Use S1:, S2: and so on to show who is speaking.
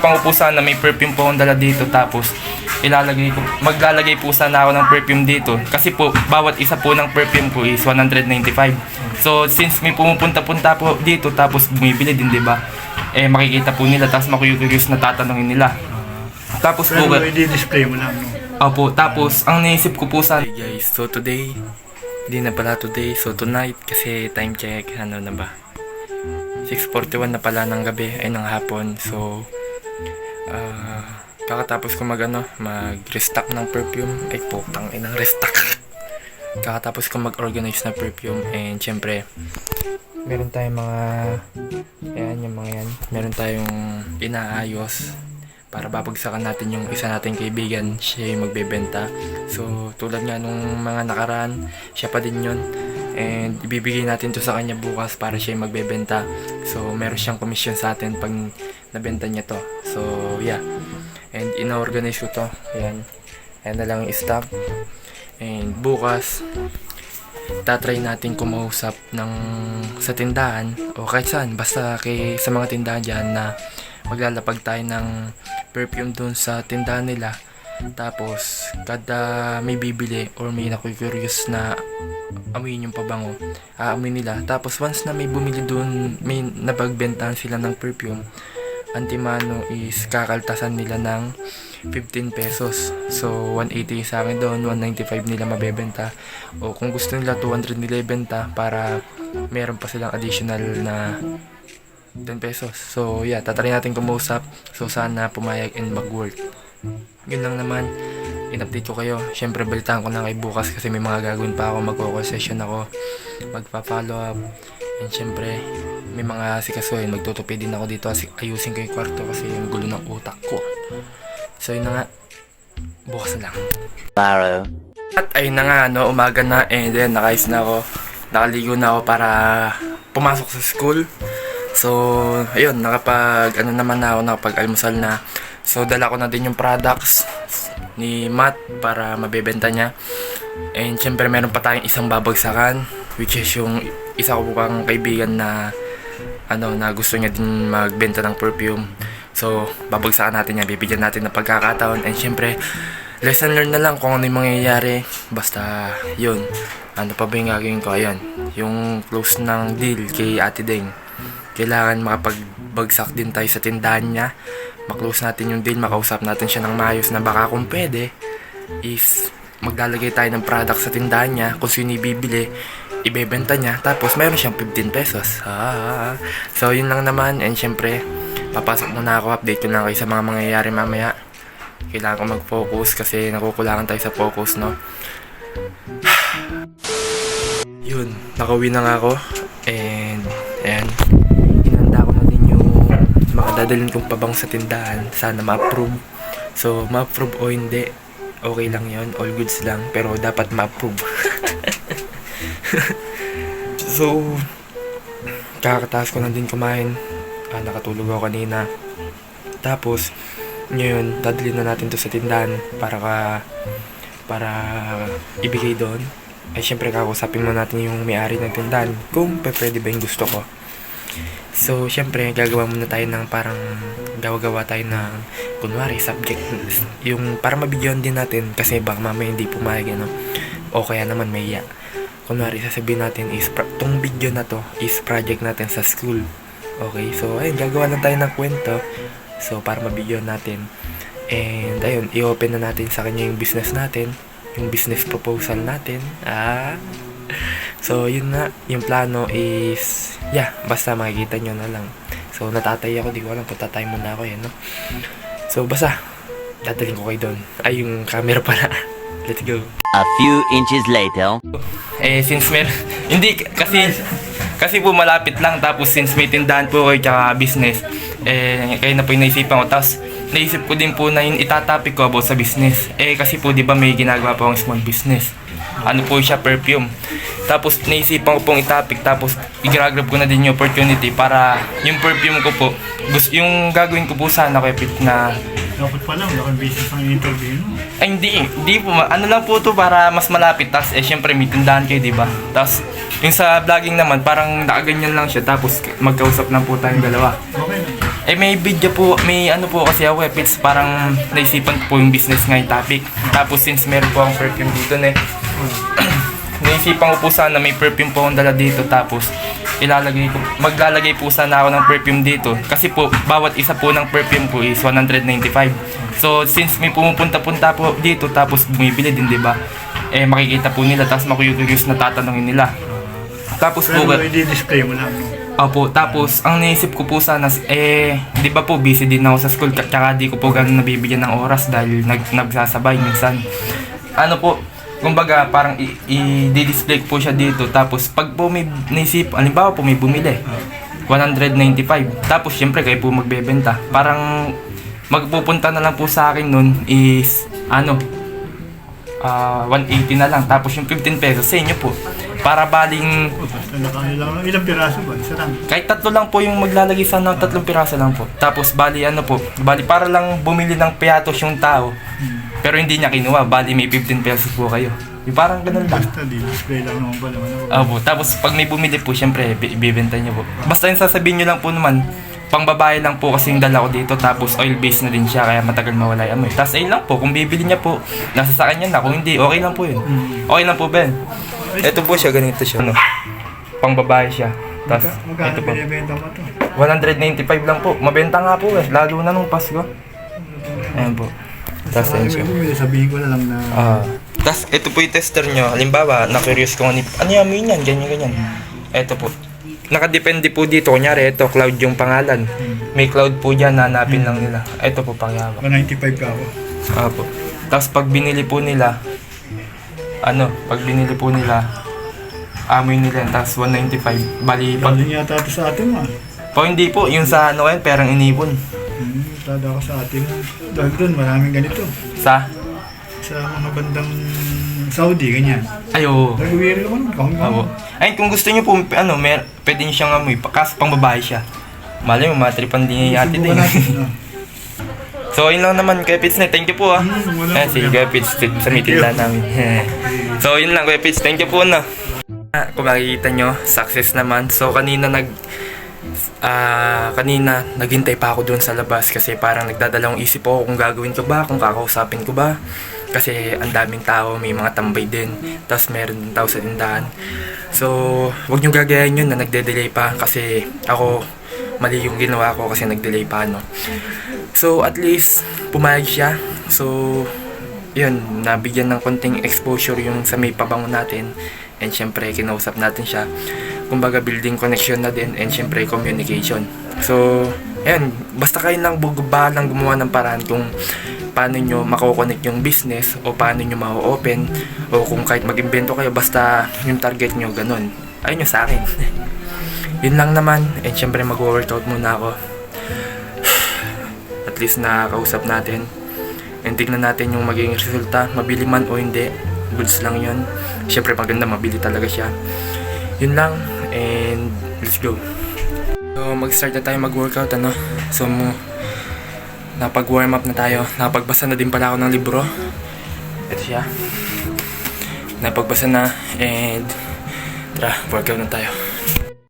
S1: Pango po sana may perfume po akong dala dito, tapos maglalagay po sana ako ng perfume dito. Kasi po, bawat isa po ng perfume ko is 195. So, since may pumupunta-punta po dito, tapos bumibili din, di ba? Makikita po nila, tapos makikurious na tatanungin nila. Tapos po,
S2: i-display mo lang, no?
S1: opo, tapos ang naisip ko po sa... Hey guys, so today, hindi na pala today, so tonight, kasi time check, ano na ba? 6:41 na pala ng gabi, ay ng hapon, so... kakatapos ko mag-restock ng perfume. Ay putang inang restock. Kakatapos ko mag-organize na perfume, and syempre meron tayong mga yung mga yan, meron tayong inaayos para babagsakan natin yung isa nating kaibigan, siya yung magbebenta. So tulad nga nung mga nakaraan, siya pa din yun, and ibibigay natin to sa kanya bukas para siya yung magbebenta. So meron siyang commission sa atin pag nabenta niya to. So yeah, and ina-organize ko to. Ayan na lang yung stock. And bukas tatry natin kumausap sa tindahan o kahit saan, basta sa mga tindahan dyan na maglalapag tayo ng perfume dun sa tindahan nila. Tapos kada may bibili or may naku-curious na amuyin yung pabango, aamuin nila. Tapos once na may bumili dun, may napagbentahan sila ng perfume, antimano is kakaltasan nila ng 15 pesos. So 180 sa akin doon, 195 nila mabebenta. O kung gusto nila 200 nila ibenta para meron pa silang additional na 10 pesos. So yeah, tatry natin kumausap. So sana pumayag and mag-work. Yun lang naman, in-update ko kayo. Syempre balitaan ko na kay bukas kasi may mga gagawin pa ako. Mag-call session ako, magpa-follow up, and syempre may mga sikasuhin. Magtutupi din ako dito, ayusin ko yung kwarto kasi yung gulo ng utak ko. So yun na nga, bukas na lang. At ayun na nga, umaga na, and then nakayos na ako, nakaligo na ako para pumasok sa school. So ayun, nakapag-almusal na. So dala ko na din yung products ni Matt para mabebenta niya. And syempre meron pa tayong isang babagsakan, which is yung isa ko pang kaibigan na gusto niya din magbenta ng perfume. So babagsakan natin yan, bibigyan natin ng pagkakataon. And syempre lesson learned na lang kung ano yung mangyayari. Basta yun, ano pa ba yung gagawin ko? Ayan, yung close ng deal kay Ate Deng, kailangan makapagbagsak din tayo sa tindahan niya, maklose natin yung deal, makausap natin siya ng maayos na baka kung pwede is maglalagay tayo ng product sa tindahan niya, kung sino bibili ibebenta niya, tapos mayroon siyang 15 pesos. So yun lang naman. And syempre papasok muna ako, update ko lang kayo sa mga mangyayari mamaya. Kailangan ko mag-focus kasi nakukulangan tayo sa focus, no? Yun, nakauwi na nga ako, and ayan, inanda ko na din yung mga dadalhin kong pabang sa tindahan. Sana ma-approve. So ma-approve o hindi, okay lang yon, all goods lang, pero dapat ma-approve. So kakataas ko na din kumain, nakatulog ako kanina. Tapos ngayon dadalhin na natin to sa tindahan para ibigay doon. Ay syempre kakausapin mo natin yung may-ari ng tindahan kung pwede ba yung gusto ko. So syempre gagawa muna tayo ng parang gawa tayo ng kunwari subject, yung para mabigyan din natin kasi baka mamaya hindi pumayag, o kaya naman may iya. Kunwari sasabihin natin is tong video na to is project natin sa school. Okay, so ayun, gagawa lang tayo ng kwento, so para mabigyan natin. And ayun, i-open na natin sa kanya yung business natin, yung business proposal natin. So yun na, yung plano is basta makikita nyo na lang. So natatay ako, di ko alam, patatay muna ako no? So basta dadalhin ko kayo doon. Ay, yung camera pala. Let's go.
S3: A few inches later.
S1: Since hindi kasi po malapit lang, tapos since may tindahan po kayo tsaka business, kayo na po yung naisipan ko. Tapos naisip ko din po na yung itatopic ko about sa business. Kasi po di ba may ginagawa po akong small business. Ano po siya, perfume. Tapos naisipan ko pong itopic, tapos i-grab ko na din yung opportunity para yung perfume ko po, yung gagawin ko po sana kay Pit na
S2: dapat pa lang, dapat business ang interview mo.
S1: Ay hindi po, ano lang po to para mas malapit. Tapos syempre may tindahan kayo, di ba? Tapos yung sa vlogging naman parang nakaganyan lang siya, tapos magkausap lang po tayong dalawa.
S2: Okay na.
S1: may video po, may ano po kasi ako Pits, parang naisipan ko po yung business nga yung topic. Tapos since meron po akong perfume dito naisipan ko po sana may perfume po akong dala dito, tapos maglalagay po sana ako ng perfume dito. Kasi po, bawat isa po ng perfume ko is 195. So since may pumupunta-punta po dito, tapos bumibili din, di ba? Makikita po nila, tapos makuyurious na tatanungin nila. Tapos po,
S2: Pero i-display mo lang, no?
S1: opo, tapos ang naisip ko po sana, di ba po busy din ako sa school, tsaka di ko po ganun nabibigyan ng oras dahil nagsasabay minsan. Ano po, kumbaga parang i-display po siya dito, tapos pag po may naisip, halimbawa po may bumili, 195, tapos syempre kayo po magbebenta. Parang magpupunta na lang po sa akin nun is, 180 na lang, tapos yung 15 pesos sa inyo po. Para baling
S2: Basta nakain lang. Ilang piraso ba? Isa lang.
S1: kahit tatlo lang po yung maglalagay sana, 3 piraso lang po. Tapos bali para lang bumili ng piatos yung tao. Pero hindi niya kinuha, bali may 15 pesos po kayo. Yung parang ganun lang.
S2: Basta di-display lang naman pala. Ano?
S1: Tapos pag may bumili po, syempre ibibenta niyo po. Basta yung sasabihin niyo lang po naman, pang babae lang po kasi yung dala ko dito, tapos oil based na din siya kaya matagal mawala yung amoy. Tapos ayun lang po, kung bibili niya po, nasa sa kanya na, kung hindi, okay lang po yun. Okay lang po, Ben. Ito po siya, ganito siya, pang babae siya. Tapos
S2: Magkano
S1: ito po,
S2: binibenta mo to?
S1: 195 lang po. Mabenta nga po lalo na nung Pasko. Ayan po. Tapos ayun siya.
S2: Sabihin ko na lang na...
S1: Tapos ito po yung tester nyo. Halimbawa, na-curious ko ano yung amoy niyan, ganyan. Ito po. Nakadepende po dito. Kunyari, ito, Cloud yung pangalan. May Cloud po dyan, hanapin lang nila. Ito po, pangyawak.
S2: 195 ka ako.
S1: Apo. Tapos pag binili po nila, amoy nila, tapos 195. Bali, pag...
S2: Galing yata ito sa atin mo.
S1: hindi po, yung sa perang inipon.
S2: Tada ka sa atin. Dahil doon, maraming ganito.
S1: Sa
S2: Mga bandang Saudi, ganyan.
S1: Ayo.
S2: Nag-wear naman.
S1: Apo. Ay, kung gusto niyo po, pwede niyo siyang amoy. Kaso pang babae siya. Malay mo, matripan din niya yati din. So, yun lang naman, Kuya Pits na. Thank you po,
S2: Wala
S1: si Kuya Pits, sa meeting lang namin. So, yun lang, Kuya Pits. Thank you po, Kung makikita nyo, success naman. So, kanina naghintay pa ako doon sa labas kasi parang nagdadalawang isip ako kung gagawin ko ba, kung kakausapin ko ba. Kasi ang daming tao, may mga tambay din. Tapos meron din tao sa tindahan. So, huwag nyo gagayahin yun na nagde-delay pa kasi ako, mali yung ginawa ko kasi nag-delay pa, So, at least, pumayag siya. So, yun, nabigyan ng konting exposure yung sa may pabango natin. And syempre, kinausap natin siya. Kumbaga, building connection na din. And syempre, communication. So, ayun, basta kayo lang bahalang gumawa ng paraan kung paano nyo mako-connect yung business o paano nyo ma-open o kung kahit mag-invento kayo, basta yung target nyo, ganun. Ayun yung sa akin. Yun lang naman. And syempre, mag-workout muna ako. At least nakakausap natin. And tignan natin yung magiging resulta. Mabili man o hindi, goods lang yun. Syempre maganda, mabili talaga siya. Yun lang, and let's go. So mag-start na tayo mag-workout, So napag-warm up na tayo. Napagbasa na din pala ako ng libro. Ito siya. Napagbasa na, and tara, workout na tayo.